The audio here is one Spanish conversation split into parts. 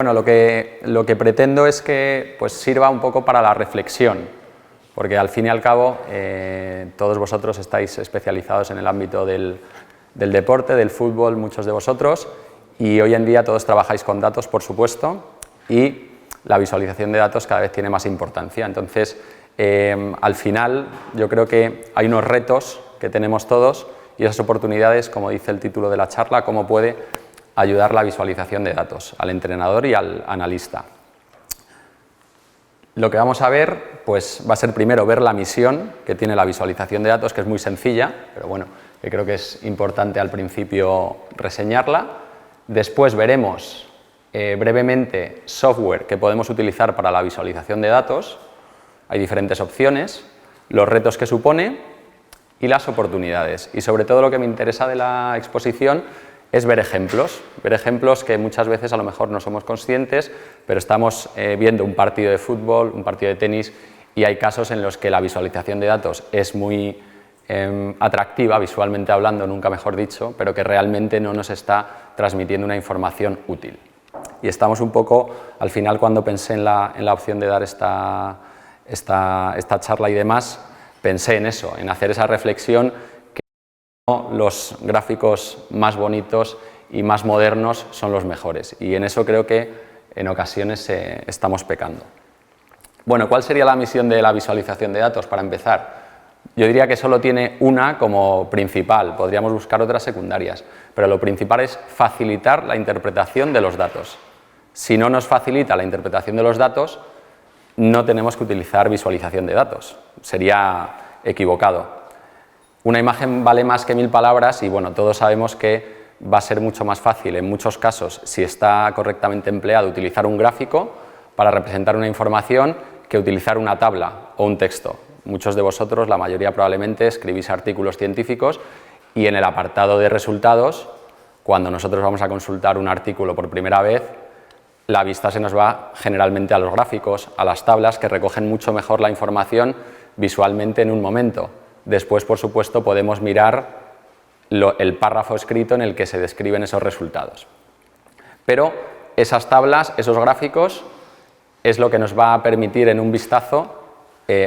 bueno, lo que pretendo es que pues, sirva un poco para la reflexión, porque al fin y al cabo todos vosotros estáis especializados en el ámbito del deporte, del fútbol, muchos de vosotros, y hoy en día todos trabajáis con datos, por supuesto, y la visualización de datos cada vez tiene más importancia. Entonces, al final, yo creo que hay unos retos que tenemos todos y esas oportunidades, como dice el título de la charla, cómo puede ayudar la visualización de datos al entrenador y al analista. Lo que vamos a ver pues, va a ser primero ver la misión que tiene la visualización de datos, que es muy sencilla, pero bueno, que creo que es importante al principio reseñarla. Después veremos brevemente software que podemos utilizar para la visualización de datos. Hay diferentes opciones, los retos que supone y las oportunidades. Y sobre todo lo que me interesa de la exposición es ver ejemplos que muchas veces a lo mejor no somos conscientes, pero estamos viendo un partido de fútbol, un partido de tenis, y hay casos en los que la visualización de datos es muy atractiva, visualmente hablando, nunca mejor dicho, pero que realmente no nos está transmitiendo una información útil. Y estamos un poco, al final, cuando pensé en la opción de dar esta charla y demás, pensé en eso, en hacer esa reflexión que los gráficos más bonitos y más modernos son los mejores, y en eso creo que en ocasiones estamos pecando. Bueno, ¿cuál sería la misión de la visualización de datos? Para empezar, yo diría que solo tiene una como principal, podríamos buscar otras secundarias, pero lo principal es facilitar la interpretación de los datos. Si no nos facilita la interpretación de los datos, no tenemos que utilizar visualización de datos, sería equivocado. Una imagen vale más que 1000 palabras y bueno, todos sabemos que va a ser mucho más fácil en muchos casos, si está correctamente empleado, utilizar un gráfico para representar una información que utilizar una tabla o un texto. Muchos de vosotros, la mayoría probablemente, escribís artículos científicos y en el apartado de resultados, cuando nosotros vamos a consultar un artículo por primera vez, la vista se nos va generalmente a los gráficos, a las tablas que recogen mucho mejor la información visualmente en un momento. Después, por supuesto, podemos mirar el párrafo escrito en el que se describen esos resultados. Pero esas tablas, esos gráficos, es lo que nos va a permitir en un vistazo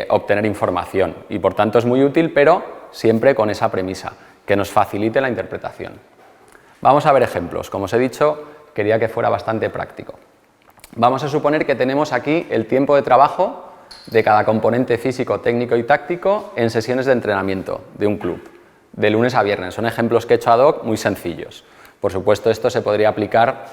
obtener información y por tanto es muy útil, pero siempre con esa premisa, que nos facilite la interpretación. Vamos a ver ejemplos. Como os he dicho, quería que fuera bastante práctico. Vamos a suponer que tenemos aquí el tiempo de trabajo de cada componente físico, técnico y táctico en sesiones de entrenamiento de un club, de lunes a viernes. Son ejemplos que he hecho ad hoc muy sencillos. Por supuesto, esto se podría aplicar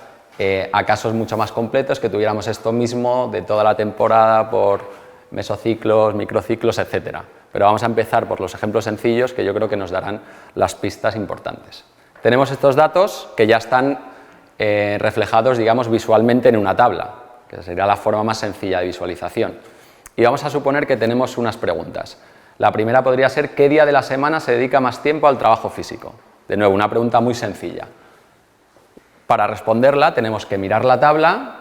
a casos mucho más completos, que tuviéramos esto mismo de toda la temporada por mesociclos, microciclos, etc. Pero vamos a empezar por los ejemplos sencillos que yo creo que nos darán las pistas importantes. Tenemos estos datos que ya están reflejados, digamos, visualmente en una tabla, que sería la forma más sencilla de visualización. Y vamos a suponer que tenemos unas preguntas. La primera podría ser: ¿qué día de la semana se dedica más tiempo al trabajo físico? De nuevo, una pregunta muy sencilla. Para responderla tenemos que mirar la tabla,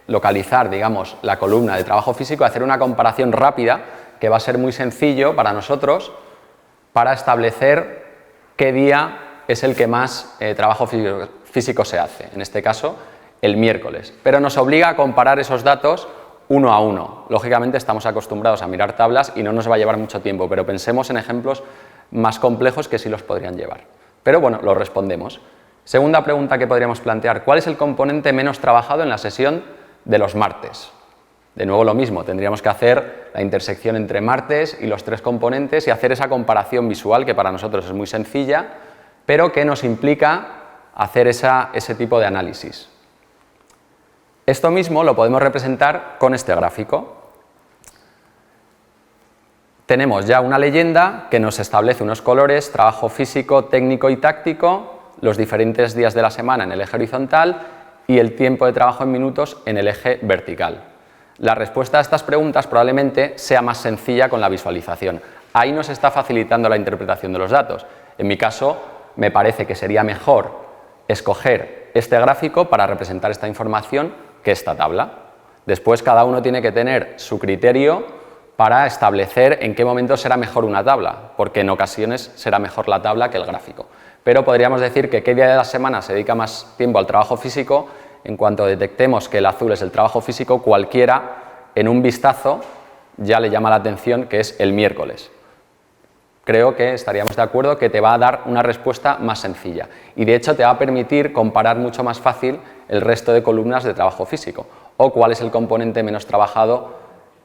localizar, digamos, la columna de trabajo físico, hacer una comparación rápida, que va a ser muy sencillo para nosotros, para establecer qué día es el que más trabajo físico se hace, en este caso el miércoles. Pero nos obliga a comparar esos datos uno a uno. Lógicamente estamos acostumbrados a mirar tablas y no nos va a llevar mucho tiempo, pero pensemos en ejemplos más complejos que sí los podrían llevar. Pero bueno, lo respondemos. Segunda pregunta que podríamos plantear: ¿cuál es el componente menos trabajado en la sesión de los martes? De nuevo lo mismo, tendríamos que hacer la intersección entre martes y los tres componentes y hacer esa comparación visual, que para nosotros es muy sencilla, pero que nos implica hacer ese tipo de análisis. Esto mismo lo podemos representar con este gráfico. Tenemos ya una leyenda que nos establece unos colores: trabajo físico, técnico y táctico, los diferentes días de la semana en el eje horizontal y el tiempo de trabajo en minutos en el eje vertical. La respuesta a estas preguntas probablemente sea más sencilla con la visualización. Ahí nos está facilitando la interpretación de los datos. En mi caso, me parece que sería mejor escoger este gráfico para representar esta información que esta tabla. Después, cada uno tiene que tener su criterio para establecer en qué momento será mejor una tabla, porque en ocasiones será mejor la tabla que el gráfico. Pero podríamos decir que qué día de la semana se dedica más tiempo al trabajo físico en cuanto detectemos que el azul es el trabajo físico, cualquiera en un vistazo ya le llama la atención que es el miércoles. Creo que estaríamos de acuerdo que te va a dar una respuesta más sencilla y de hecho te va a permitir comparar mucho más fácil el resto de columnas de trabajo físico o cuál es el componente menos trabajado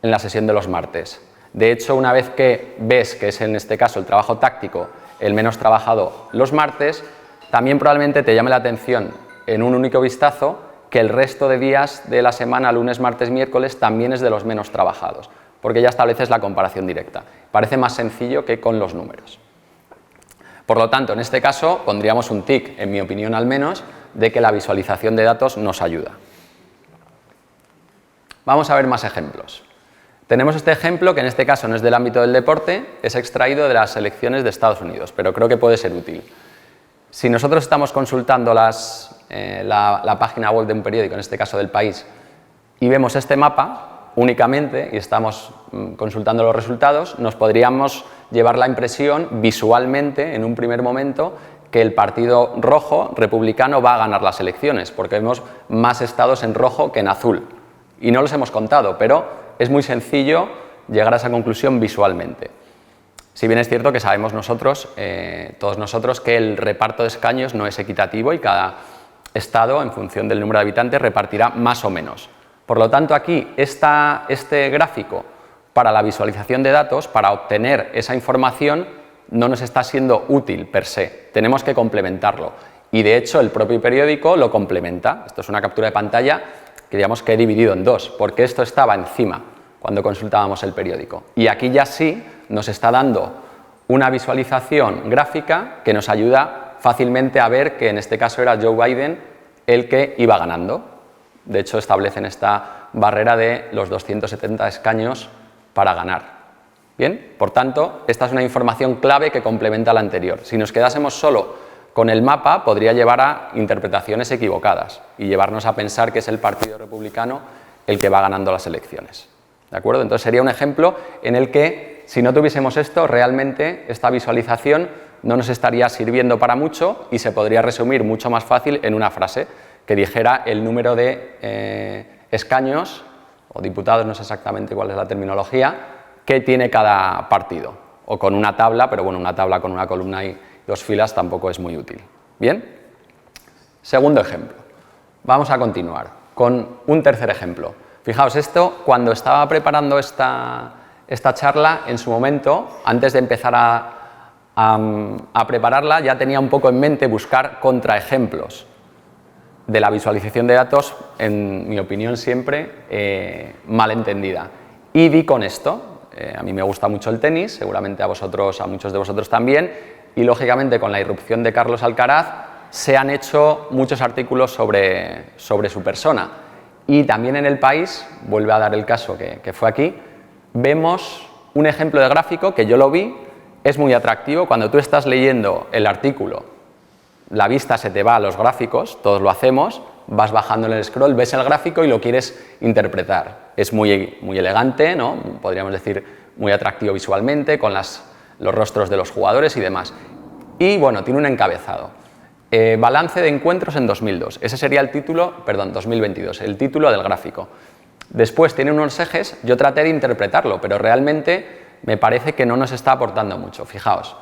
en la sesión de los martes. De hecho, una vez que ves que es en este caso el trabajo táctico el menos trabajado los martes, también probablemente te llame la atención en un único vistazo que el resto de días de la semana, lunes, martes, miércoles, también es de los menos trabajados, porque ya estableces la comparación directa. Parece más sencillo que con los números. Por lo tanto, en este caso pondríamos un tic, en mi opinión al menos, de que la visualización de datos nos ayuda. Vamos a ver más ejemplos. Tenemos este ejemplo, que en este caso no es del ámbito del deporte, es extraído de las elecciones de Estados Unidos, pero creo que puede ser útil. Si nosotros estamos consultando la página web de un periódico, en este caso del País, y vemos este mapa únicamente y estamos consultando los resultados, nos podríamos llevar la impresión visualmente, en un primer momento, que el partido rojo republicano va a ganar las elecciones, porque vemos más estados en rojo que en azul. Y no los hemos contado, pero es muy sencillo llegar a esa conclusión visualmente. Si bien es cierto que sabemos nosotros, todos nosotros, que el reparto de escaños no es equitativo y cada estado, en función del número de habitantes, repartirá más o menos. Por lo tanto, aquí este gráfico para la visualización de datos, para obtener esa información, no nos está siendo útil per se. Tenemos que complementarlo. Y de hecho, el propio periódico lo complementa. Esto es una captura de pantalla que digamos que he dividido en dos, porque esto estaba encima cuando consultábamos el periódico. Y aquí ya sí nos está dando una visualización gráfica que nos ayuda fácilmente a ver que en este caso era Joe Biden el que iba ganando. De hecho, establecen esta barrera de los 270 escaños para ganar. Bien, por tanto, esta es una información clave que complementa la anterior. Si nos quedásemos solo con el mapa, podría llevar a interpretaciones equivocadas y llevarnos a pensar que es el Partido Republicano el que va ganando las elecciones. ¿De acuerdo? Entonces sería un ejemplo en el que, si no tuviésemos esto, realmente esta visualización no nos estaría sirviendo para mucho y se podría resumir mucho más fácil en una frase que dijera el número de escaños o diputados, no sé exactamente cuál es la terminología, que tiene cada partido. O con una tabla, pero bueno, una tabla con una columna y dos filas tampoco es muy útil. ¿Bien? Segundo ejemplo. Vamos a continuar con un tercer ejemplo. Fijaos, esto, cuando estaba preparando esta charla, en su momento, antes de empezar a prepararla, ya tenía un poco en mente buscar contraejemplos de la visualización de datos, en mi opinión siempre mal entendida. Y di con esto. A mí me gusta mucho el tenis, seguramente a muchos de vosotros también, y lógicamente con la irrupción de Carlos Alcaraz se han hecho muchos artículos sobre su persona. Y también en El País, vuelve a dar el caso que fue aquí, vemos un ejemplo de gráfico que yo lo vi, es muy atractivo. Cuando tú estás leyendo el artículo, la vista se te va a los gráficos, todos lo hacemos, vas bajando en el scroll, ves el gráfico y lo quieres interpretar. Es muy elegante, ¿no? Podríamos decir muy atractivo visualmente, con los rostros de los jugadores y demás. Y bueno, tiene un encabezado. Balance de encuentros en 2002. Ese sería el título, 2022, el título del gráfico. Después tiene unos ejes, yo traté de interpretarlo, pero realmente me parece que no nos está aportando mucho. Fijaos,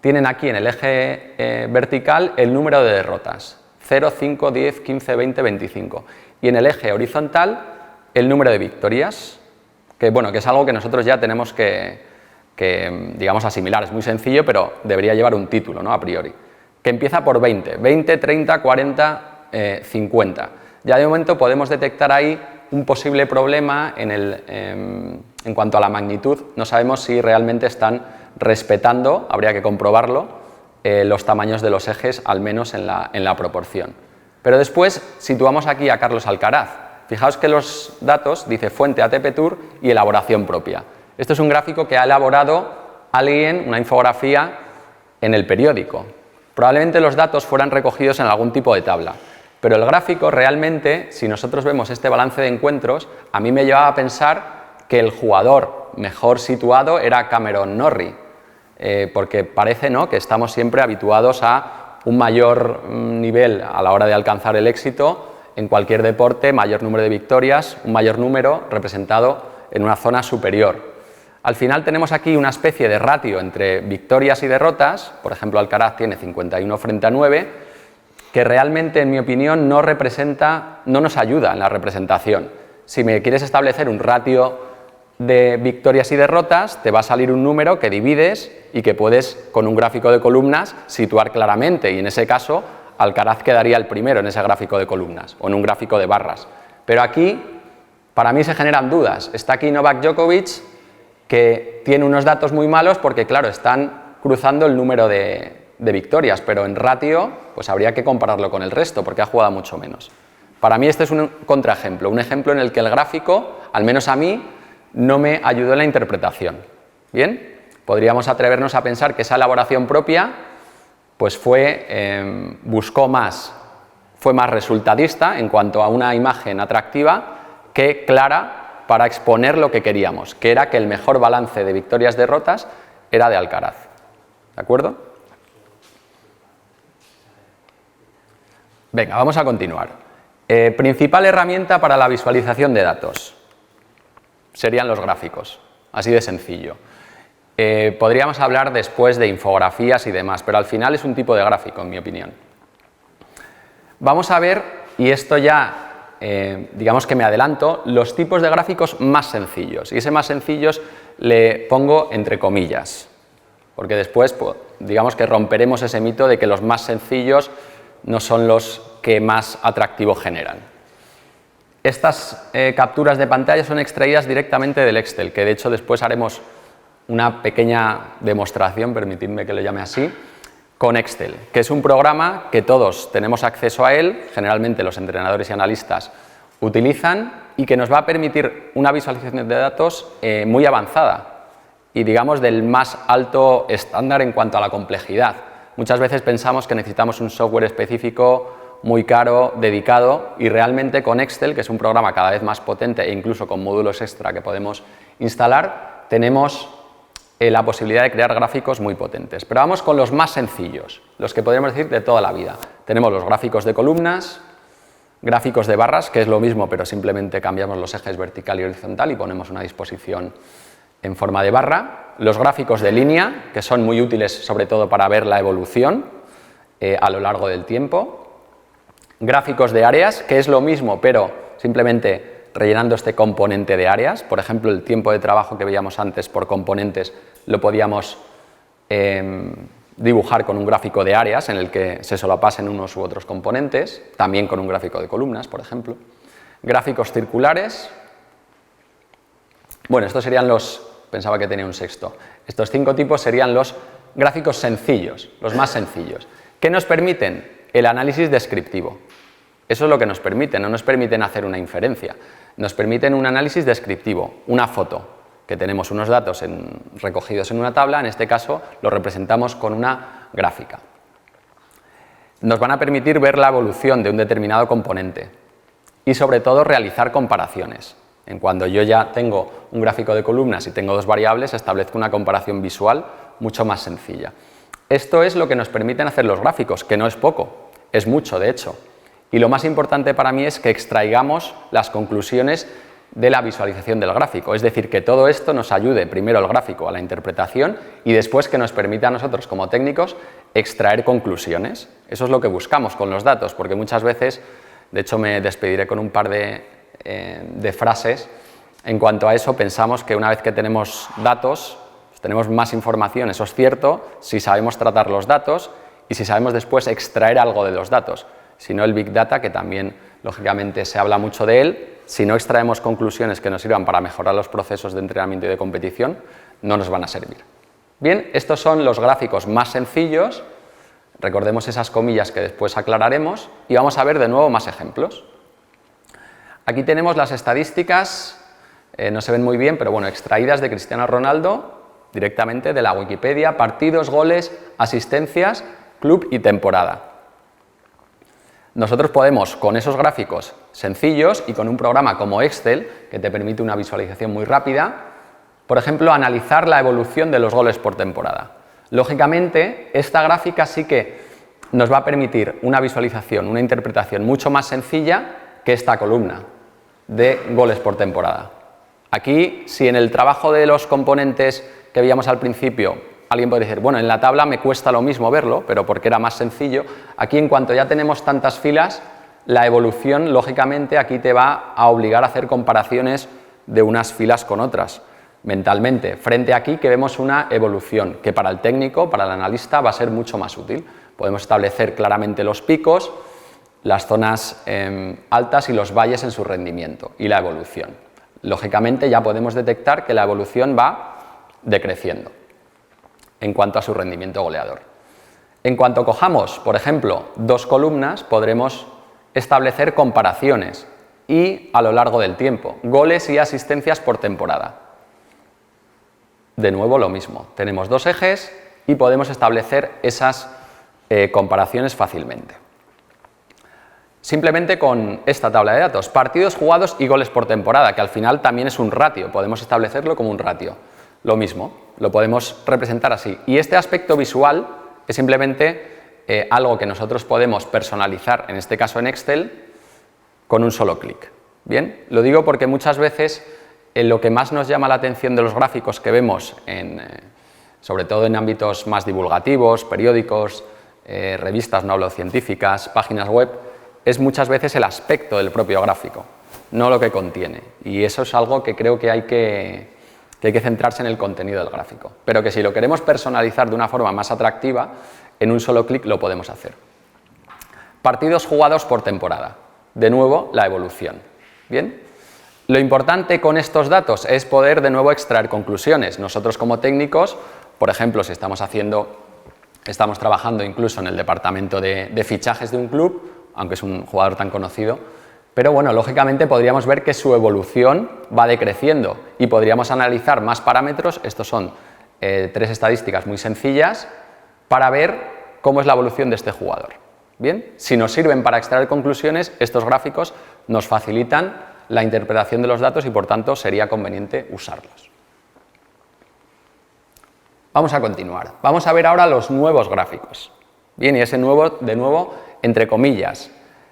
tienen aquí en el eje vertical el número de derrotas. 0, 5, 10, 15, 20, 25. Y en el eje horizontal, el número de victorias, que es algo que nosotros ya tenemos que digamos, asimilar. Es muy sencillo, pero debería llevar un título, ¿no? A priori. Que empieza por 20. 20, 30, 40, 50. Ya de momento podemos detectar ahí un posible problema en cuanto a la magnitud. No sabemos si realmente están respetando, habría que comprobarlo, los tamaños de los ejes, al menos en la proporción. Pero después situamos aquí a Carlos Alcaraz. Fijaos que los datos, dice fuente ATP Tour y elaboración propia. Esto es un gráfico que ha elaborado alguien, una infografía, en el periódico. Probablemente los datos fueran recogidos en algún tipo de tabla. Pero el gráfico realmente, si nosotros vemos este balance de encuentros, a mí me llevaba a pensar que el jugador mejor situado era Cameron Norrie. Porque parece, ¿no?, que estamos siempre habituados a un mayor nivel a la hora de alcanzar el éxito en cualquier deporte, mayor número de victorias, un mayor número representado en una zona superior. Al final tenemos aquí una especie de ratio entre victorias y derrotas, por ejemplo Alcaraz tiene 51 frente a 9, que realmente en mi opinión no nos ayuda en la representación. Si me quieres establecer un ratio de victorias y derrotas, te va a salir un número que divides y que puedes, con un gráfico de columnas, situar claramente, y en ese caso Alcaraz quedaría el primero en ese gráfico de columnas o en un gráfico de barras. Pero aquí, para mí se generan dudas. Está aquí Novak Djokovic, que tiene unos datos muy malos porque, claro, están cruzando el número de victorias, pero en ratio pues habría que compararlo con el resto porque ha jugado mucho menos. Para mí este es un contraejemplo, un ejemplo en el que el gráfico, al menos a mí, no me ayudó en la interpretación. ¿Bien? Podríamos atrevernos a pensar que esa elaboración propia pues fue más resultadista en cuanto a una imagen atractiva que clara para exponer lo que queríamos, que era que el mejor balance de victorias-derrotas era de Alcaraz. ¿De acuerdo? Venga, vamos a continuar. Principal herramienta para la visualización de datos serían los gráficos, así de sencillo. Podríamos hablar después de infografías y demás, pero al final es un tipo de gráfico, en mi opinión. Vamos a ver, y esto ya, digamos que me adelanto, los tipos de gráficos más sencillos. Y ese más sencillos le pongo entre comillas, porque después, pues, digamos que romperemos ese mito de que los más sencillos no son los que más atractivo generan. Estas capturas de pantalla son extraídas directamente del Excel, que de hecho después haremos una pequeña demostración, permitidme que lo llame así, con Excel, que es un programa que todos tenemos acceso a él, generalmente los entrenadores y analistas utilizan, y que nos va a permitir una visualización de datos muy avanzada y, digamos, del más alto estándar en cuanto a la complejidad. Muchas veces pensamos que necesitamos un software específico muy caro, dedicado, y realmente con Excel, que es un programa cada vez más potente e incluso con módulos extra que podemos instalar, tenemos la posibilidad de crear gráficos muy potentes. Pero vamos con los más sencillos, los que podríamos decir de toda la vida. Tenemos los gráficos de columnas, gráficos de barras, que es lo mismo, pero simplemente cambiamos los ejes vertical y horizontal y ponemos una disposición en forma de barra. Los gráficos de línea, que son muy útiles sobre todo para ver la evolución a lo largo del tiempo. Gráficos de áreas, que es lo mismo, pero simplemente rellenando este componente de áreas. Por ejemplo, el tiempo de trabajo que veíamos antes por componentes lo podíamos dibujar con un gráfico de áreas en el que se solapasen unos u otros componentes, también con un gráfico de columnas, por ejemplo. Gráficos circulares. Bueno, estos serían los... Pensaba que tenía un sexto. Estos 5 tipos serían los gráficos sencillos, los más sencillos. ¿Qué nos permiten? El análisis descriptivo. Eso es lo que nos permiten, no nos permiten hacer una inferencia. Nos permiten un análisis descriptivo, una foto, que tenemos unos datos recogidos en una tabla, en este caso lo representamos con una gráfica. Nos van a permitir ver la evolución de un determinado componente y sobre todo realizar comparaciones. Cuando yo ya tengo un gráfico de columnas y tengo 2 variables, establezco una comparación visual mucho más sencilla. Esto es lo que nos permiten hacer los gráficos, que no es poco, es mucho de hecho. Y lo más importante para mí es que extraigamos las conclusiones de la visualización del gráfico, es decir, que todo esto nos ayude primero el gráfico a la interpretación y después que nos permita a nosotros como técnicos extraer conclusiones. Eso es lo que buscamos con los datos, porque muchas veces, de hecho me despediré con un par de frases, en cuanto a eso pensamos que una vez que tenemos datos, tenemos más información, eso es cierto, si sabemos tratar los datos y si sabemos después extraer algo de los datos. Si no, el Big Data, que también lógicamente se habla mucho de él, si no extraemos conclusiones que nos sirvan para mejorar los procesos de entrenamiento y de competición, no nos van a servir. Bien, estos son los gráficos más sencillos, recordemos esas comillas que después aclararemos y vamos a ver de nuevo más ejemplos. Aquí tenemos las estadísticas, no se ven muy bien, pero bueno, extraídas de Cristiano Ronaldo directamente de la Wikipedia, partidos, goles, asistencias, club y temporada. Nosotros podemos, con esos gráficos sencillos y con un programa como Excel, que te permite una visualización muy rápida, por ejemplo, analizar la evolución de los goles por temporada. Lógicamente, esta gráfica sí que nos va a permitir una visualización, una interpretación mucho más sencilla que esta columna de goles por temporada. Aquí, si en el trabajo de los componentes que veíamos al principio, alguien podría decir, bueno, en la tabla me cuesta lo mismo verlo, pero porque era más sencillo, aquí en cuanto ya tenemos tantas filas, la evolución, lógicamente, aquí te va a obligar a hacer comparaciones de unas filas con otras, mentalmente. Frente a aquí que vemos una evolución, que para el técnico, para el analista, va a ser mucho más útil. Podemos establecer claramente los picos, las zonas altas y los valles en su rendimiento y la evolución. Lógicamente ya podemos detectar que la evolución va decreciendo en cuanto a su rendimiento goleador. En cuanto cojamos, por ejemplo, dos columnas, podremos establecer comparaciones y a lo largo del tiempo, goles y asistencias por temporada. De nuevo lo mismo, tenemos dos ejes y podemos establecer esas comparaciones fácilmente. Simplemente con esta tabla de datos, partidos jugados y goles por temporada, que al final también es un ratio, podemos establecerlo como un ratio. Lo mismo, lo podemos representar así. Y este aspecto visual es simplemente algo que nosotros podemos personalizar, en este caso en Excel, con un solo clic. Bien, lo digo porque muchas veces lo que más nos llama la atención de los gráficos que vemos, sobre todo en ámbitos más divulgativos, periódicos, revistas neurocientíficas, páginas web, es muchas veces el aspecto del propio gráfico, no lo que contiene. Y eso es algo que creo que hay que centrarse en el contenido del gráfico. Pero que si lo queremos personalizar de una forma más atractiva, en un solo clic lo podemos hacer. Partidos jugados por temporada. De nuevo, la evolución. Bien. Lo importante con estos datos es poder de nuevo extraer conclusiones. Nosotros como técnicos, por ejemplo, si estamos trabajando incluso en el departamento de fichajes de un club, aunque es un jugador tan conocido, pero bueno, lógicamente podríamos ver que su evolución va decreciendo y podríamos analizar más parámetros, estos son tres estadísticas muy sencillas, para ver cómo es la evolución de este jugador. Bien, si nos sirven para extraer conclusiones, estos gráficos nos facilitan la interpretación de los datos y por tanto sería conveniente usarlos. Vamos a continuar. Vamos a ver ahora los nuevos gráficos. Bien, y ese nuevo, de nuevo, entre comillas,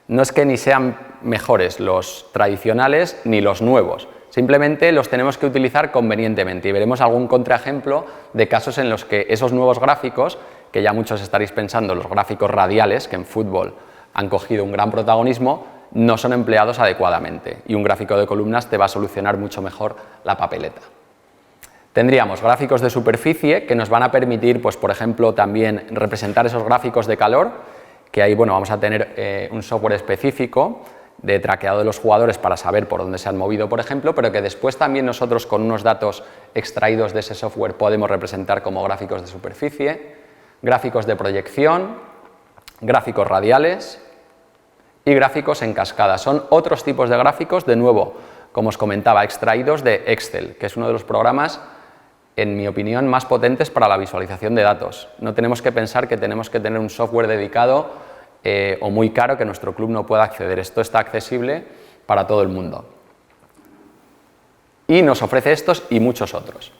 no es que ni sean mejores los tradicionales ni los nuevos, simplemente los tenemos que utilizar convenientemente y veremos algún contraejemplo de casos en los que esos nuevos gráficos, que ya muchos estaréis pensando, los gráficos radiales, que en fútbol han cogido un gran protagonismo, no son empleados adecuadamente y un gráfico de columnas te va a solucionar mucho mejor la papeleta. Tendríamos gráficos de superficie que nos van a permitir, pues, por ejemplo, también representar esos gráficos de calor, que ahí bueno, vamos a tener un software específico de traqueado de los jugadores para saber por dónde se han movido, por ejemplo, pero que después también nosotros con unos datos extraídos de ese software podemos representar como gráficos de superficie, gráficos de proyección, gráficos radiales y gráficos en cascada. Son otros tipos de gráficos, de nuevo, como os comentaba, extraídos de Excel, que es uno de los programas, en mi opinión, más potentes para la visualización de datos. No tenemos que pensar que tenemos que tener un software dedicado o muy caro que nuestro club no pueda acceder. Esto está accesible para todo el mundo. Y nos ofrece estos y muchos otros.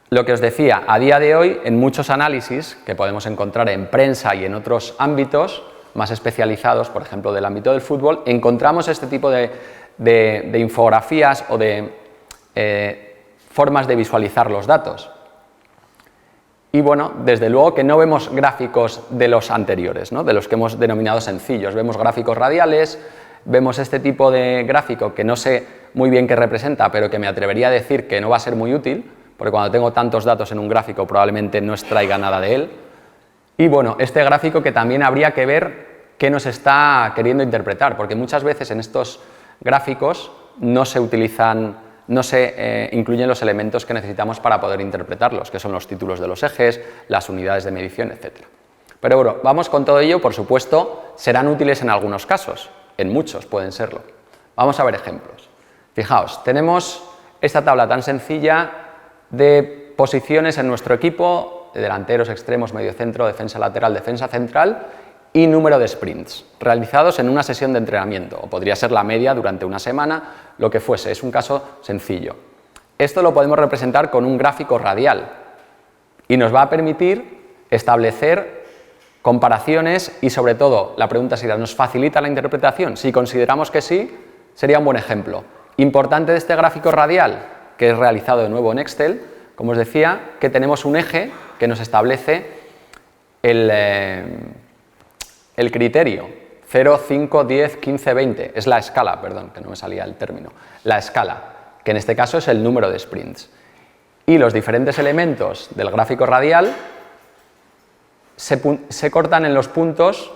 Lo que os decía, a día de hoy, en muchos análisis que podemos encontrar en prensa y en otros ámbitos más especializados, por ejemplo, del ámbito del fútbol, encontramos este tipo de infografías o de formas de visualizar los datos. Y bueno, desde luego que no vemos gráficos de los anteriores, ¿no? De los que hemos denominado sencillos. Vemos gráficos radiales, vemos este tipo de gráfico que no sé muy bien qué representa, pero que me atrevería a decir que no va a ser muy útil, porque cuando tengo tantos datos en un gráfico probablemente no extraiga nada de él. Y bueno, este gráfico que también habría que ver qué nos está queriendo interpretar, porque muchas veces en estos gráficos no se utilizan, no se incluyen los elementos que necesitamos para poder interpretarlos, que son los títulos de los ejes, las unidades de medición, etc. Pero bueno, vamos con todo ello, por supuesto, serán útiles en algunos casos, en muchos pueden serlo. Vamos a ver ejemplos. Fijaos, tenemos esta tabla tan sencilla de posiciones en nuestro equipo, de delanteros, extremos, mediocentro, defensa lateral, defensa central, y número de sprints realizados en una sesión de entrenamiento, o podría ser la media durante una semana, lo que fuese, es un caso sencillo. Esto lo podemos representar con un gráfico radial y nos va a permitir establecer comparaciones y, sobre todo, la pregunta sería, ¿nos facilita la interpretación? Si consideramos que sí, sería un buen ejemplo. Importante de este gráfico radial, que es realizado de nuevo en Excel, como os decía, que tenemos un eje que nos establece el criterio 0, 5, 10, 15, 20. Es la escala, perdón, que no me salía el término. La escala, que en este caso es el número de sprints. Y los diferentes elementos del gráfico radial se cortan en los puntos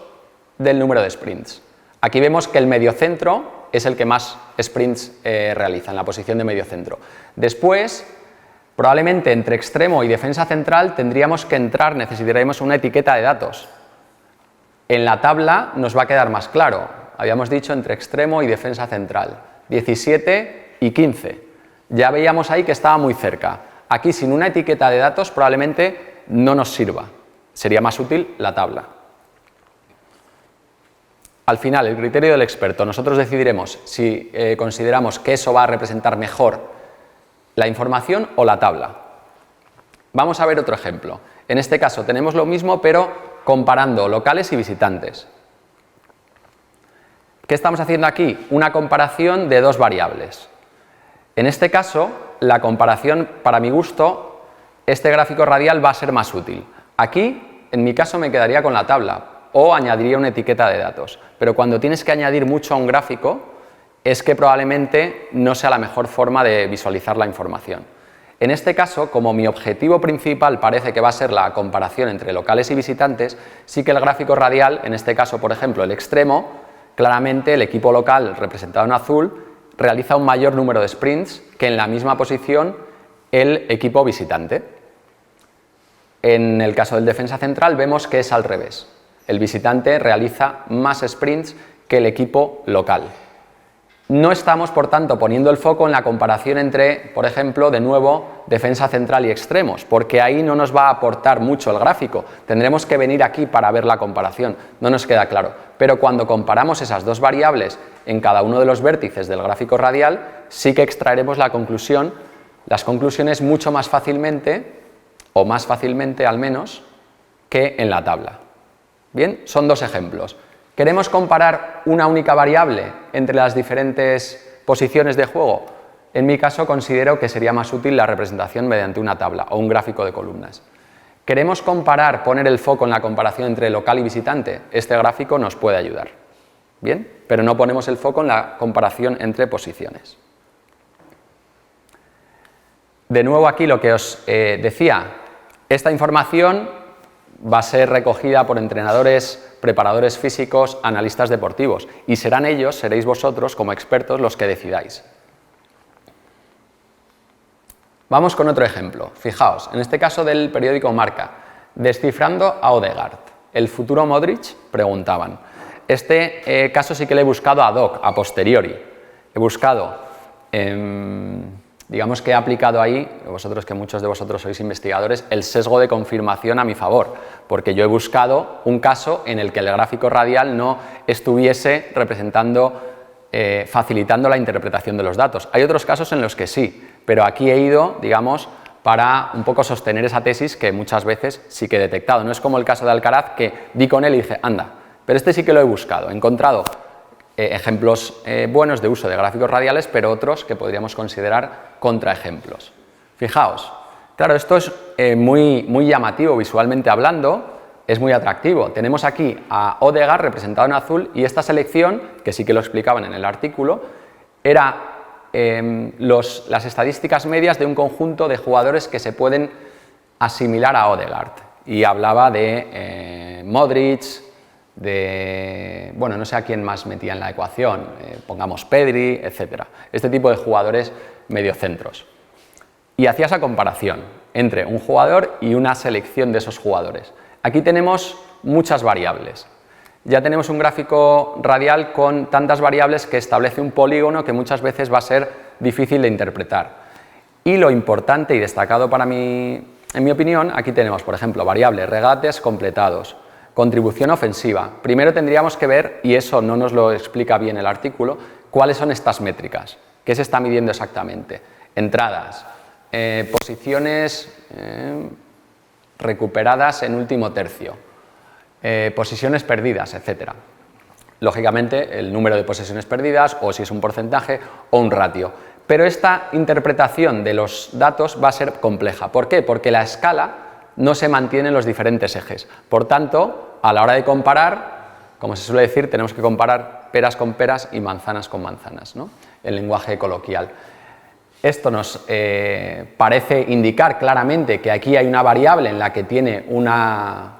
del número de sprints. Aquí vemos que el mediocentro es el que más sprints realiza, en la posición de mediocentro. Después, probablemente entre extremo y defensa central tendríamos que entrar, necesitaríamos una etiqueta de datos. En la tabla nos va a quedar más claro, habíamos dicho entre extremo y defensa central, 17 y 15. Ya veíamos ahí que estaba muy cerca. Aquí sin una etiqueta de datos probablemente no nos sirva. Sería más útil la tabla. Al final, el criterio del experto. Nosotros decidiremos si consideramos que eso va a representar mejor la información o la tabla. Vamos a ver otro ejemplo. En este caso tenemos lo mismo, pero comparando locales y visitantes. ¿Qué estamos haciendo aquí? Una comparación de dos variables. En este caso, la comparación, para mi gusto, este gráfico radial va a ser más útil. Aquí, en mi caso, me quedaría con la tabla o añadiría una etiqueta de datos. Pero cuando tienes que añadir mucho a un gráfico, es que probablemente no sea la mejor forma de visualizar la información. En este caso, como mi objetivo principal parece que va a ser la comparación entre locales y visitantes, sí que el gráfico radial, en este caso, por ejemplo, el extremo, claramente el equipo local representado en azul realiza un mayor número de sprints que en la misma posición el equipo visitante. En el caso del defensa central vemos que es al revés. El visitante realiza más sprints que el equipo local. No estamos, por tanto, poniendo el foco en la comparación entre, por ejemplo, de nuevo, defensa central y extremos, porque ahí no nos va a aportar mucho el gráfico. Tendremos que venir aquí para ver la comparación, no nos queda claro. Pero cuando comparamos esas dos variables en cada uno de los vértices del gráfico radial, sí que extraeremos la conclusión, las conclusiones mucho más fácilmente, o más fácilmente al menos, que en la tabla. Bien, son dos ejemplos. ¿Queremos comparar una única variable entre las diferentes posiciones de juego? En mi caso considero que sería más útil la representación mediante una tabla o un gráfico de columnas. ¿Queremos comparar, poner el foco en la comparación entre local y visitante? Este gráfico nos puede ayudar. Bien, pero no ponemos el foco en la comparación entre posiciones. De nuevo aquí lo que os decía, esta información va a ser recogida por entrenadores, preparadores físicos, analistas deportivos, y serán ellos, seréis vosotros como expertos los que decidáis. Vamos con otro ejemplo. Fijaos, en este caso del periódico Marca, descifrando a Odegaard, ¿el futuro Modric? Preguntaban. Este caso sí que le he buscado ad hoc, a posteriori. He buscado, digamos que he aplicado ahí, vosotros que muchos de vosotros sois investigadores, el sesgo de confirmación a mi favor, porque yo he buscado un caso en el que el gráfico radial no estuviese representando, facilitando la interpretación de los datos. Hay otros casos en los que sí, pero aquí he ido, digamos, para un poco sostener esa tesis que muchas veces sí que he detectado. No es como el caso de Alcaraz, que di con él y dije, anda, pero este sí que lo he buscado, he encontrado ejemplos buenos de uso de gráficos radiales, pero otros que podríamos considerar contraejemplos. Fijaos, claro, esto es muy llamativo visualmente hablando, es muy atractivo. Tenemos aquí a Odegaard representado en azul y esta selección, que sí que lo explicaban en el artículo, era las estadísticas medias de un conjunto de jugadores que se pueden asimilar a Odegaard. Y hablaba de Modric, bueno, no sé a quién más metía en la ecuación, pongamos Pedri, etcétera. Este tipo de jugadores mediocentros. Y hacía esa comparación entre un jugador y una selección de esos jugadores. Aquí tenemos muchas variables. Ya tenemos un gráfico radial con tantas variables que establece un polígono que muchas veces va a ser difícil de interpretar. Y lo importante y destacado para mí, en mi opinión, aquí tenemos, por ejemplo, variables, regates completados, contribución ofensiva. Primero tendríamos que ver, y eso no nos lo explica bien el artículo, cuáles son estas métricas, qué se está midiendo exactamente. Entradas, posiciones recuperadas en último tercio, posesiones perdidas, etc. Lógicamente, el número de posesiones perdidas, o si es un porcentaje, o un ratio. Pero esta interpretación de los datos va a ser compleja. ¿Por qué? Porque la escala no se mantiene en los diferentes ejes. Por tanto, a la hora de comparar, como se suele decir, tenemos que comparar peras con peras y manzanas con manzanas, ¿no? En lenguaje coloquial. Esto nos parece indicar claramente que aquí hay una variable en la que tiene una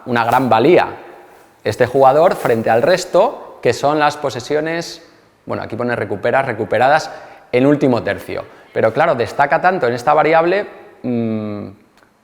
gran valía este jugador frente al resto, que son las posesiones, bueno, aquí pone recuperadas en último tercio. Pero claro, destaca tanto en esta variable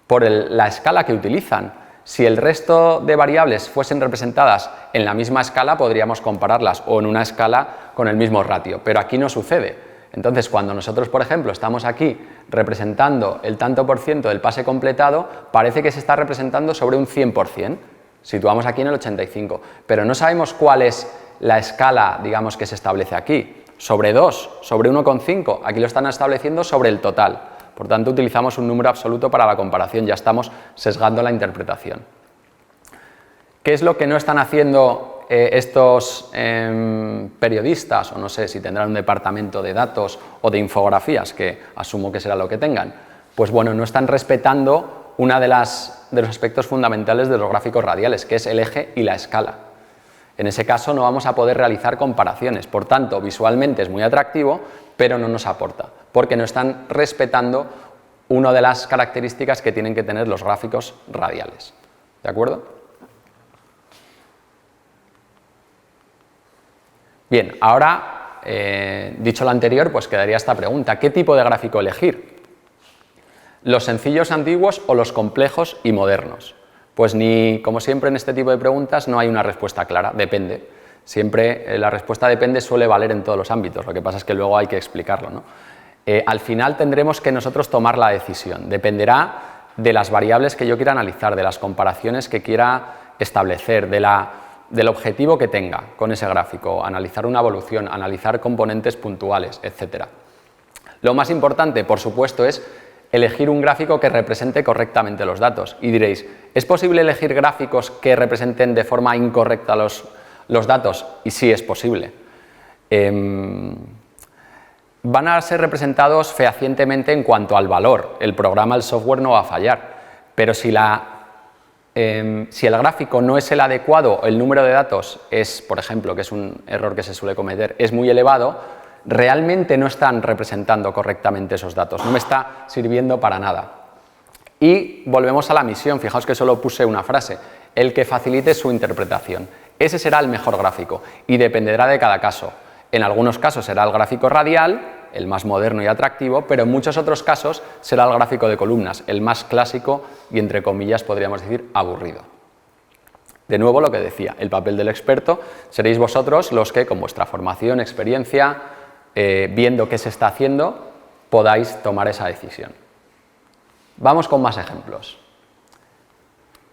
por la escala que utilizan. Si el resto de variables fuesen representadas en la misma escala, podríamos compararlas, o en una escala con el mismo ratio, pero aquí no sucede. Entonces, cuando nosotros, por ejemplo, estamos aquí representando el tanto por ciento del pase completado, parece que se está representando sobre un 100%, situamos aquí en el 85%, pero no sabemos cuál es la escala, digamos, que se establece aquí, sobre 2, sobre 1,5, aquí lo están estableciendo sobre el total. Por tanto, utilizamos un número absoluto para la comparación, ya estamos sesgando la interpretación. ¿Qué es lo que no están haciendo estos periodistas, o no sé si tendrán un departamento de datos o de infografías, que asumo que será lo que tengan? Pues bueno, no están respetando uno de los aspectos fundamentales de los gráficos radiales, que es el eje y la escala. En ese caso no vamos a poder realizar comparaciones, por tanto, visualmente es muy atractivo, pero no nos aporta, porque no están respetando una de las características que tienen que tener los gráficos radiales. ¿De acuerdo? Bien, ahora, dicho lo anterior, pues quedaría esta pregunta: ¿qué tipo de gráfico elegir? ¿Los sencillos antiguos o los complejos y modernos? Pues como siempre en este tipo de preguntas no hay una respuesta clara, depende. Siempre la respuesta depende suele valer en todos los ámbitos, lo que pasa es que luego hay que explicarlo, ¿no? Al final tendremos que nosotros tomar la decisión, dependerá de las variables que yo quiera analizar, de las comparaciones que quiera establecer, del objetivo que tenga con ese gráfico, analizar una evolución, analizar componentes puntuales, etc. Lo más importante, por supuesto, es elegir un gráfico que represente correctamente los datos. Y diréis, ¿es posible elegir gráficos que representen de forma incorrecta los datos? Y sí, es posible. Van a ser representados fehacientemente en cuanto al valor. El programa, el software no va a fallar. Pero si el gráfico no es el adecuado, el número de datos es, por ejemplo, que es un error que se suele cometer, es muy elevado, realmente no están representando correctamente esos datos, no me está sirviendo para nada. Y volvemos a la misión, fijaos que solo puse una frase, el que facilite su interpretación. Ese será el mejor gráfico y dependerá de cada caso. En algunos casos será el gráfico radial, el más moderno y atractivo, pero en muchos otros casos será el gráfico de columnas, el más clásico y, entre comillas, podríamos decir, aburrido. De nuevo, lo que decía, el papel del experto, seréis vosotros los que, con vuestra formación, experiencia, viendo qué se está haciendo, podáis tomar esa decisión. Vamos con más ejemplos.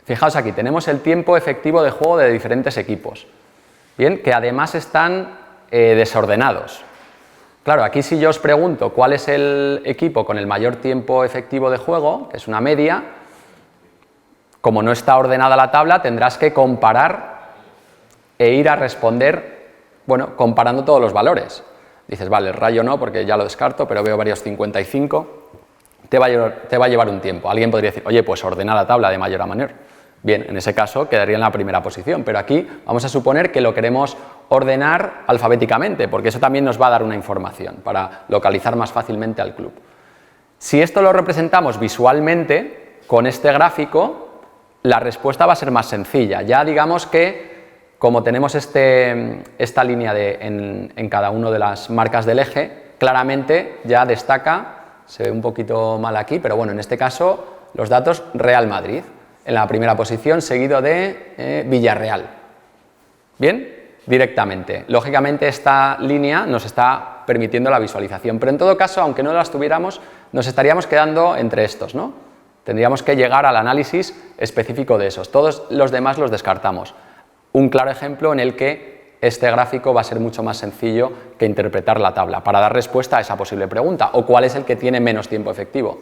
Fijaos aquí, tenemos el tiempo efectivo de juego de diferentes equipos, bien, que además están desordenados. Claro, aquí si yo os pregunto cuál es el equipo con el mayor tiempo efectivo de juego, que es una media, como no está ordenada la tabla, tendrás que comparar e ir a responder, bueno, comparando todos los valores. Dices, vale, el rayo no, porque ya lo descarto, pero veo varios 55, te va a llevar un tiempo. Alguien podría decir, oye, pues ordena la tabla de mayor a menor. Bien, en ese caso quedaría en la primera posición, pero aquí vamos a suponer que lo queremos ordenar alfabéticamente, porque eso también nos va a dar una información para localizar más fácilmente al club. Si esto lo representamos visualmente, con este gráfico, la respuesta va a ser más sencilla. Ya digamos que, como tenemos esta línea en cada una de las marcas del eje, claramente ya destaca, se ve un poquito mal aquí, pero bueno, en este caso los datos Real Madrid, en la primera posición, seguido de Villarreal. Bien, directamente. Lógicamente esta línea nos está permitiendo la visualización, pero en todo caso, aunque no las tuviéramos, nos estaríamos quedando entre estos, ¿no? Tendríamos que llegar al análisis específico de esos. Todos los demás los descartamos. Un claro ejemplo en el que este gráfico va a ser mucho más sencillo que interpretar la tabla para dar respuesta a esa posible pregunta, o cuál es el que tiene menos tiempo efectivo.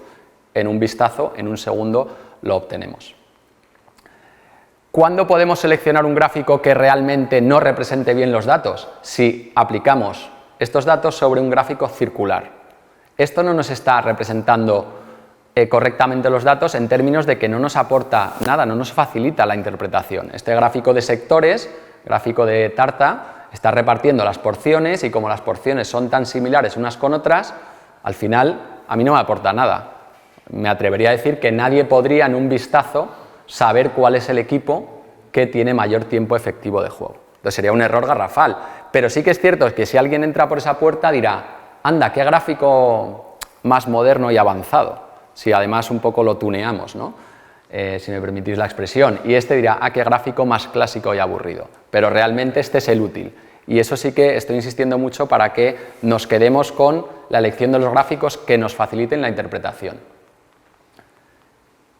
En un vistazo, en un segundo, lo obtenemos. ¿Cuándo podemos seleccionar un gráfico que realmente no represente bien los datos? Si aplicamos estos datos sobre un gráfico circular. Esto no nos está representando correctamente los datos en términos de que no nos aporta nada, no nos facilita la interpretación. Este gráfico de sectores, gráfico de tarta, está repartiendo las porciones y como las porciones son tan similares unas con otras, al final a mí no me aporta nada. Me atrevería a decir que nadie podría en un vistazo saber cuál es el equipo que tiene mayor tiempo efectivo de juego. Entonces sería un error garrafal, pero sí que es cierto que si alguien entra por esa puerta dirá, anda, qué gráfico más moderno y avanzado, si además un poco lo tuneamos, ¿no? Si me permitís la expresión, y este dirá, qué gráfico más clásico y aburrido, pero realmente este es el útil, y eso sí que estoy insistiendo mucho para que nos quedemos con la elección de los gráficos que nos faciliten la interpretación.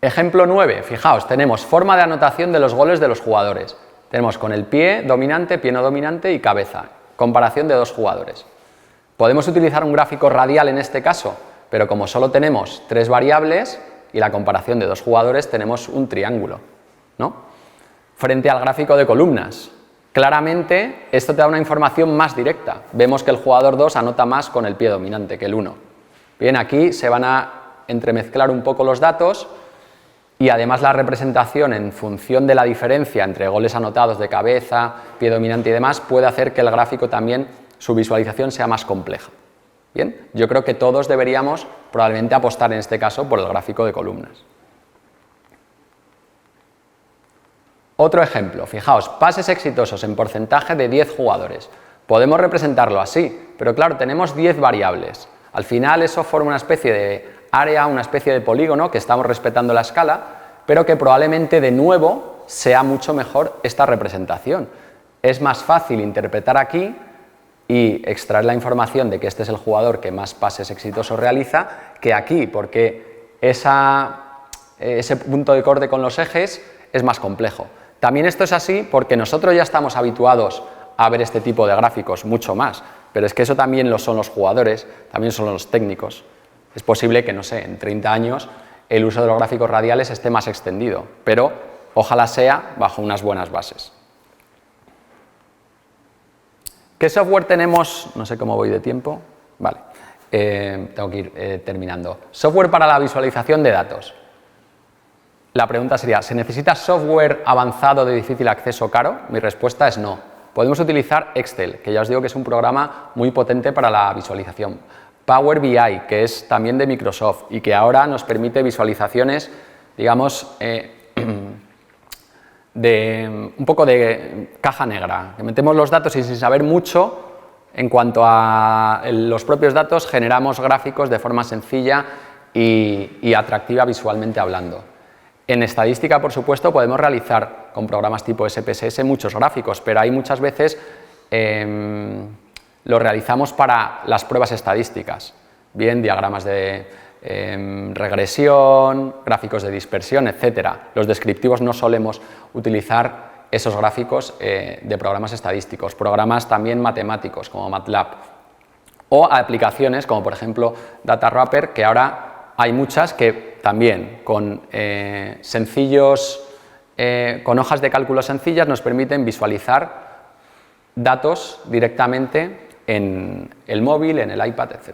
Ejemplo 9, fijaos, tenemos forma de anotación de los goles de los jugadores. Tenemos con el pie dominante, pie no dominante y cabeza. Comparación de dos jugadores. Podemos utilizar un gráfico radial en este caso, pero como solo tenemos 3 variables y la comparación de dos jugadores, tenemos un triángulo, ¿no? Frente al gráfico de columnas. Claramente, esto te da una información más directa. Vemos que el jugador 2 anota más con el pie dominante que el 1. Bien, aquí se van a entremezclar un poco los datos. Y además la representación en función de la diferencia entre goles anotados de cabeza, pie dominante y demás puede hacer que el gráfico también, su visualización sea más compleja. Bien, yo creo que todos deberíamos probablemente apostar en este caso por el gráfico de columnas. Otro ejemplo, fijaos, pases exitosos en porcentaje de 10 jugadores. Podemos representarlo así, pero claro, tenemos 10 variables. Al final eso forma una especie de área, una especie de polígono que estamos respetando la escala, pero que probablemente de nuevo sea mucho mejor esta representación. Es más fácil interpretar aquí y extraer la información de que este es el jugador que más pases exitosos realiza que aquí, porque ese punto de corte con los ejes es más complejo. También esto es así porque nosotros ya estamos habituados a ver este tipo de gráficos mucho más, pero es que eso también lo son los jugadores, también son los técnicos. Es posible que, no sé, en 30 años el uso de los gráficos radiales esté más extendido, pero ojalá sea bajo unas buenas bases. ¿Qué software tenemos? No sé cómo voy de tiempo. Vale, tengo que ir terminando. Software para la visualización de datos. La pregunta sería, ¿se necesita software avanzado de difícil acceso caro? Mi respuesta es no. Podemos utilizar Excel, que ya os digo que es un programa muy potente para la visualización. Power BI, que es también de Microsoft y que ahora nos permite visualizaciones, digamos, de un poco de caja negra, que metemos los datos y sin saber mucho en cuanto a los propios datos generamos gráficos de forma sencilla y atractiva visualmente hablando. En estadística, por supuesto, podemos realizar con programas tipo SPSS muchos gráficos, pero hay muchas veces lo realizamos para las pruebas estadísticas, bien diagramas de regresión, gráficos de dispersión, etc. Los descriptivos no solemos utilizar esos gráficos de programas estadísticos, programas también matemáticos como MATLAB o aplicaciones como por ejemplo DataWrapper, que ahora hay muchas que también con con hojas de cálculo sencillas nos permiten visualizar datos directamente en el móvil, en el iPad, etc.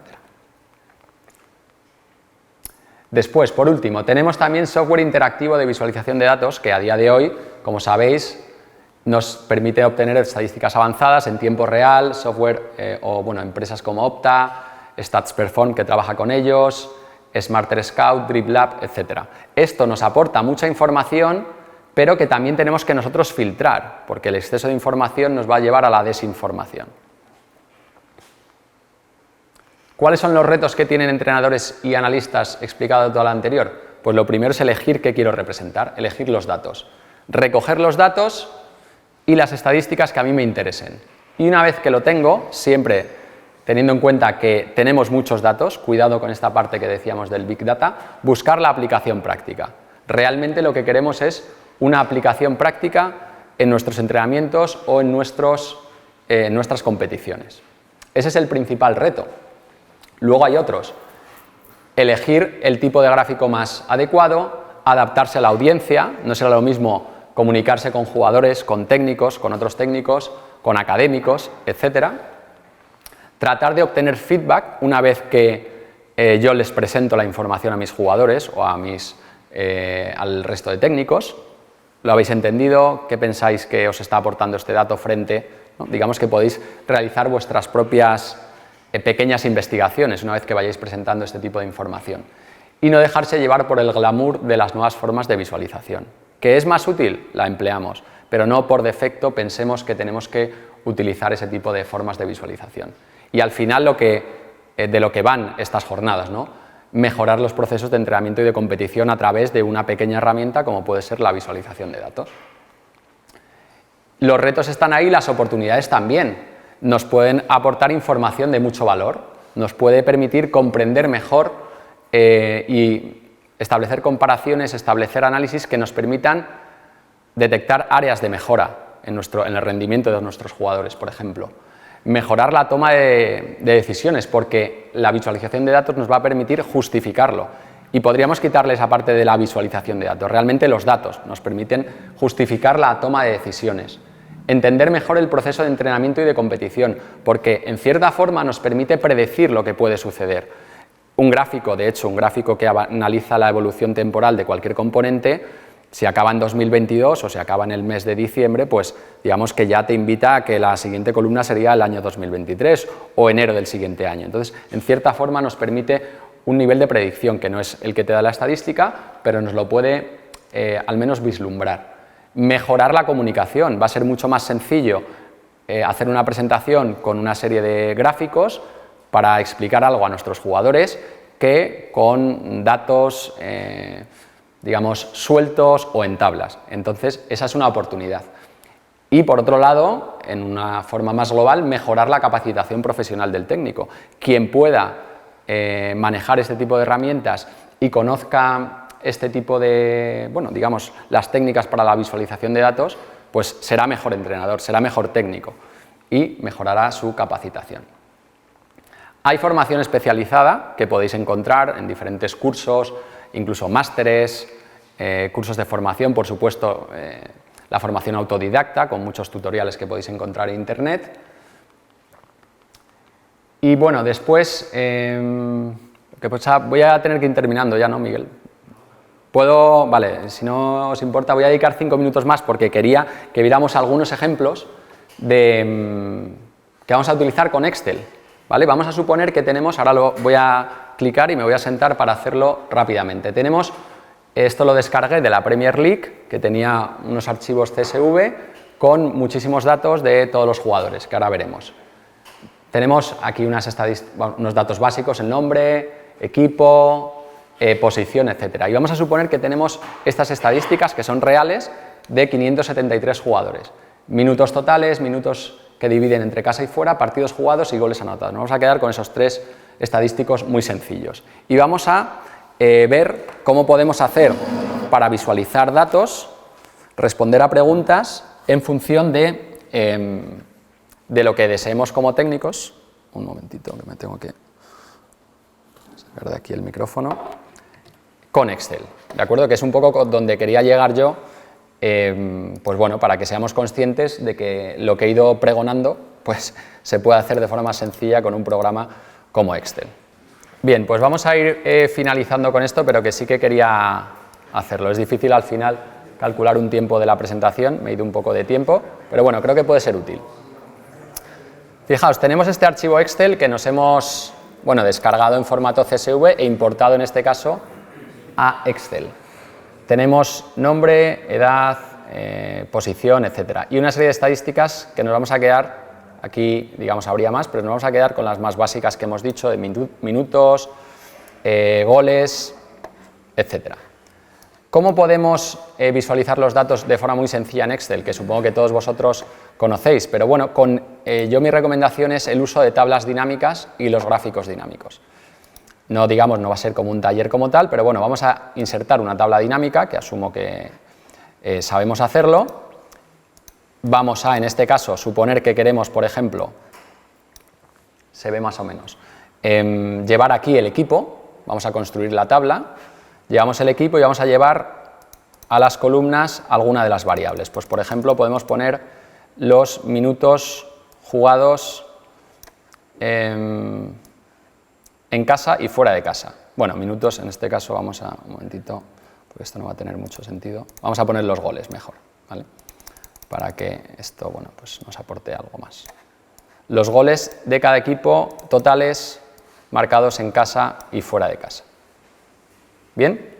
Después, por último, tenemos también software interactivo de visualización de datos que a día de hoy, como sabéis, nos permite obtener estadísticas avanzadas en tiempo real, software o bueno, empresas como Opta, StatsPerform que trabaja con ellos, Smarter Scout, DribLab, etc. Esto nos aporta mucha información, pero que también tenemos que nosotros filtrar, porque el exceso de información nos va a llevar a la desinformación. ¿Cuáles son los retos que tienen entrenadores y analistas explicado todo lo anterior? Pues lo primero es elegir qué quiero representar, elegir los datos, recoger los datos y las estadísticas que a mí me interesen. Y una vez que lo tengo, siempre teniendo en cuenta que tenemos muchos datos, cuidado con esta parte que decíamos del Big Data, buscar la aplicación práctica. Realmente lo que queremos es una aplicación práctica en nuestros entrenamientos o en nuestras competiciones. Ese es el principal reto. Luego hay otros. Elegir el tipo de gráfico más adecuado, adaptarse a la audiencia. No será lo mismo comunicarse con jugadores, con técnicos, con otros técnicos, con académicos, etcétera. Tratar de obtener feedback una vez que yo les presento la información a mis jugadores o al resto de técnicos. ¿Lo habéis entendido? ¿Qué pensáis que os está aportando este dato frente? ¿No? Digamos que podéis realizar vuestras propias pequeñas investigaciones una vez que vayáis presentando este tipo de información. Y no dejarse llevar por el glamour de las nuevas formas de visualización. ¿Que es más útil? La empleamos, pero no por defecto pensemos que tenemos que utilizar ese tipo de formas de visualización. Y al final de lo que van estas jornadas, ¿no? Mejorar los procesos de entrenamiento y de competición a través de una pequeña herramienta como puede ser la visualización de datos. Los retos están ahí, las oportunidades también. Nos pueden aportar información de mucho valor, nos puede permitir comprender mejor y establecer comparaciones, establecer análisis que nos permitan detectar áreas de mejora en el rendimiento de nuestros jugadores, por ejemplo. Mejorar la toma de decisiones, porque la visualización de datos nos va a permitir justificarlo. Y podríamos quitarle esa parte de la visualización de datos. Realmente los datos nos permiten justificar la toma de decisiones. Entender mejor el proceso de entrenamiento y de competición, porque en cierta forma nos permite predecir lo que puede suceder. Un gráfico, de hecho, un gráfico que analiza la evolución temporal de cualquier componente, si acaba en 2022 o si acaba en el mes de diciembre, pues digamos que ya te invita a que la siguiente columna sería el año 2023 o enero del siguiente año. Entonces, en cierta forma nos permite un nivel de predicción que no es el que te da la estadística, pero nos lo puede al menos vislumbrar. Mejorar la comunicación. Va a ser mucho más sencillo hacer una presentación con una serie de gráficos para explicar algo a nuestros jugadores que con datos digamos, sueltos o en tablas. Entonces, esa es una oportunidad. Y, por otro lado, en una forma más global, mejorar la capacitación profesional del técnico. Quien pueda manejar este tipo de herramientas y conozca este tipo de, bueno, digamos, las técnicas para la visualización de datos, pues será mejor entrenador, será mejor técnico y mejorará su capacitación. Hay formación especializada que podéis encontrar en diferentes cursos, incluso másteres, cursos de formación, por supuesto, la formación autodidacta, con muchos tutoriales que podéis encontrar en internet. Y bueno, después, voy a tener que ir terminando ya, ¿no, Miguel? Puedo, vale, si no os importa, voy a dedicar 5 minutos más porque quería que viéramos algunos ejemplos que vamos a utilizar con Excel. ¿Vale? Vamos a suponer que tenemos, ahora voy a clicar y me voy a sentar para hacerlo rápidamente. Tenemos, esto lo descargué de la Premier League, que tenía unos archivos CSV con muchísimos datos de todos los jugadores, que ahora veremos. Tenemos aquí unos datos básicos, el nombre, equipo, posición, etc. Y vamos a suponer que tenemos estas estadísticas que son reales de 573 jugadores. Minutos totales, minutos que dividen entre casa y fuera, partidos jugados y goles anotados. Nos vamos a quedar con esos tres estadísticos muy sencillos. Y vamos a ver cómo podemos hacer para visualizar datos, responder a preguntas en función de lo que deseemos como técnicos. Un momentito que me tengo que sacar de aquí el micrófono. Con Excel, ¿de acuerdo? Que es un poco donde quería llegar yo. Pues bueno, para que seamos conscientes de que lo que he ido pregonando pues se puede hacer de forma más sencilla con un programa como Excel. Bien, pues vamos a ir finalizando con esto, pero que sí que quería hacerlo. Es difícil al final calcular un tiempo de la presentación, me he ido un poco de tiempo, pero bueno, creo que puede ser útil. Fijaos, tenemos este archivo Excel que nos hemos descargado en formato CSV e importado en este caso a Excel. Tenemos nombre, edad, posición, etc. Y una serie de estadísticas que nos vamos a quedar, aquí digamos habría más, pero nos vamos a quedar con las más básicas que hemos dicho, de minutos, goles, etc. ¿Cómo podemos visualizar los datos de forma muy sencilla en Excel? Que supongo que todos vosotros conocéis, pero bueno, yo mi recomendación es el uso de tablas dinámicas y los gráficos dinámicos. No, digamos, no va a ser como un taller como tal, pero bueno, vamos a insertar una tabla dinámica, que asumo que sabemos hacerlo. Vamos a, en este caso, suponer que queremos, por ejemplo, se ve más o menos, llevar aquí el equipo. Vamos a construir la tabla, llevamos el equipo y vamos a llevar a las columnas alguna de las variables. Pues, por ejemplo, podemos poner los minutos jugados en casa y fuera de casa. Bueno, minutos, en este caso vamos a, un momentito, porque esto no va a tener mucho sentido, vamos a poner los goles mejor, ¿vale? Para que esto, bueno, pues nos aporte algo más. Los goles de cada equipo totales marcados en casa y fuera de casa. ¿Bien?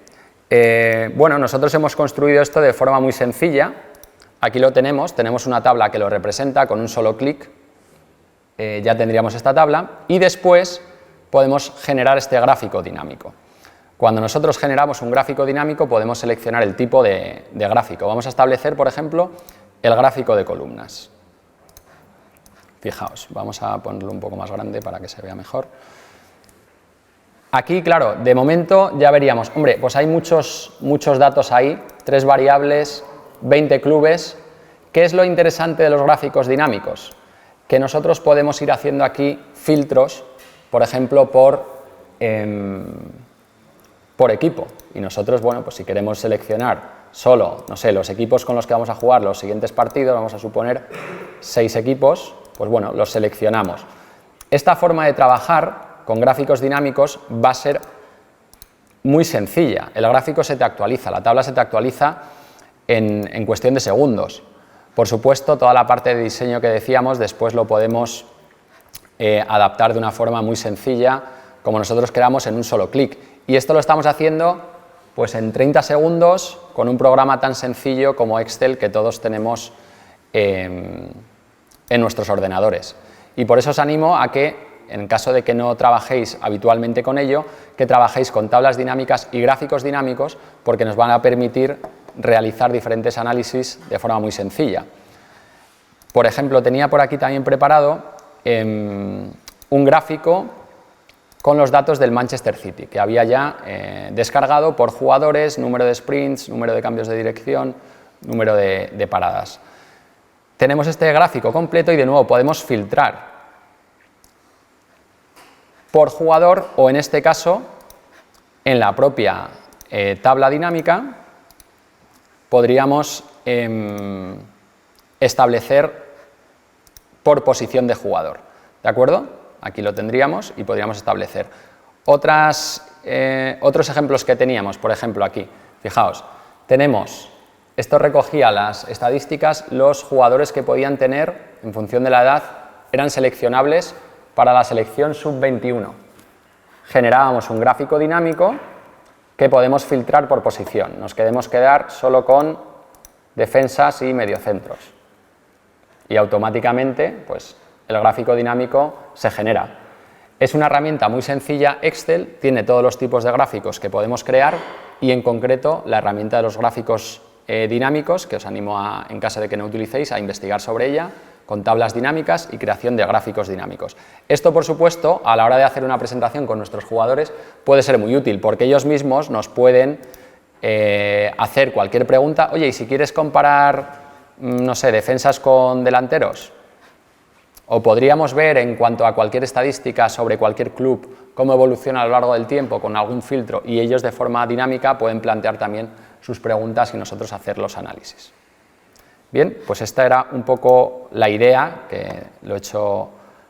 Bueno, nosotros hemos construido esto de forma muy sencilla. Aquí lo tenemos una tabla que lo representa con un solo clic. Ya tendríamos esta tabla y después podemos generar este gráfico dinámico. Cuando nosotros generamos un gráfico dinámico podemos seleccionar el tipo de gráfico. Vamos a establecer, por ejemplo, el gráfico de columnas. Fijaos, vamos a ponerlo un poco más grande para que se vea mejor. Aquí, claro, de momento ya veríamos, hombre, pues hay muchos datos ahí, 3 variables, 20 clubes. ¿Qué es lo interesante de los gráficos dinámicos? Que nosotros podemos ir haciendo aquí filtros, por ejemplo, por equipo. Y nosotros, bueno, pues si queremos seleccionar solo, no sé, los equipos con los que vamos a jugar los siguientes partidos, vamos a suponer 6 equipos, pues bueno, los seleccionamos. Esta forma de trabajar con gráficos dinámicos va a ser muy sencilla. El gráfico se te actualiza, la tabla se te actualiza en cuestión de segundos. Por supuesto, toda la parte de diseño que decíamos, después lo podemos adaptar de una forma muy sencilla, como nosotros queramos, en un solo clic. Y esto lo estamos haciendo pues en 30 segundos con un programa tan sencillo como Excel que todos tenemos en nuestros ordenadores. Y por eso os animo a que, en caso de que no trabajéis habitualmente con ello, que trabajéis con tablas dinámicas y gráficos dinámicos, porque nos van a permitir realizar diferentes análisis de forma muy sencilla. Por ejemplo, tenía por aquí también preparado un gráfico con los datos del Manchester City, que había ya descargado por jugadores, número de sprints, número de cambios de dirección, número de paradas. Tenemos este gráfico completo y de nuevo podemos filtrar por jugador o, en este caso, en la propia tabla dinámica podríamos establecer por posición de jugador, ¿de acuerdo? Aquí lo tendríamos y podríamos establecer. Otros ejemplos que teníamos, por ejemplo, aquí, fijaos, tenemos, esto recogía las estadísticas, los jugadores que podían tener, en función de la edad, eran seleccionables para la selección sub-21. Generábamos un gráfico dinámico que podemos filtrar por posición. Nos queremos quedar solo con defensas y mediocentros. Y automáticamente, pues, el gráfico dinámico se genera. Es una herramienta muy sencilla, Excel, tiene todos los tipos de gráficos que podemos crear y, en concreto, la herramienta de los gráficos dinámicos, que os animo, en caso de que no utilicéis, a investigar sobre ella, con tablas dinámicas y creación de gráficos dinámicos. Esto, por supuesto, a la hora de hacer una presentación con nuestros jugadores, puede ser muy útil, porque ellos mismos nos pueden hacer cualquier pregunta. Oye, ¿y si quieres comparar, no sé, defensas con delanteros? O podríamos ver, en cuanto a cualquier estadística sobre cualquier club, cómo evoluciona a lo largo del tiempo con algún filtro, y ellos de forma dinámica pueden plantear también sus preguntas y nosotros hacer los análisis. Bien, pues esta era un poco la idea, que lo he hecho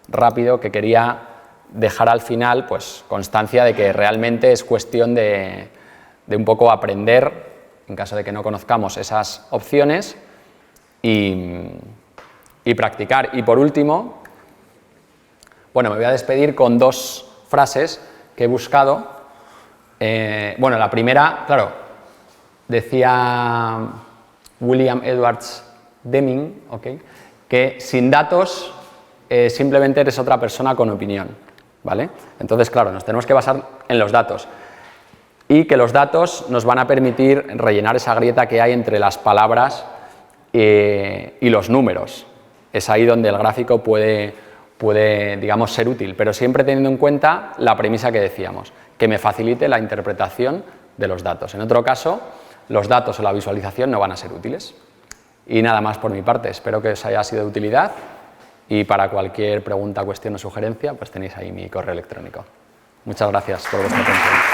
rápido, que quería dejar al final, pues, constancia de que realmente es cuestión de un poco aprender, en caso de que no conozcamos esas opciones, y practicar. Y por último, bueno, me voy a despedir con 2 frases que he buscado. Bueno, la primera, claro, decía William Edwards Deming, ¿okay?, que sin datos simplemente eres otra persona con opinión, ¿vale? Entonces, claro, nos tenemos que basar en los datos y que los datos nos van a permitir rellenar esa grieta que hay entre las palabras y los números. Es ahí donde el gráfico puede, digamos, ser útil, pero siempre teniendo en cuenta la premisa que decíamos, que me facilite la interpretación de los datos. En otro caso, los datos o la visualización no van a ser útiles. Y nada más por mi parte, espero que os haya sido de utilidad y para cualquier pregunta, cuestión o sugerencia, pues tenéis ahí mi correo electrónico. Muchas gracias por vuestra atención.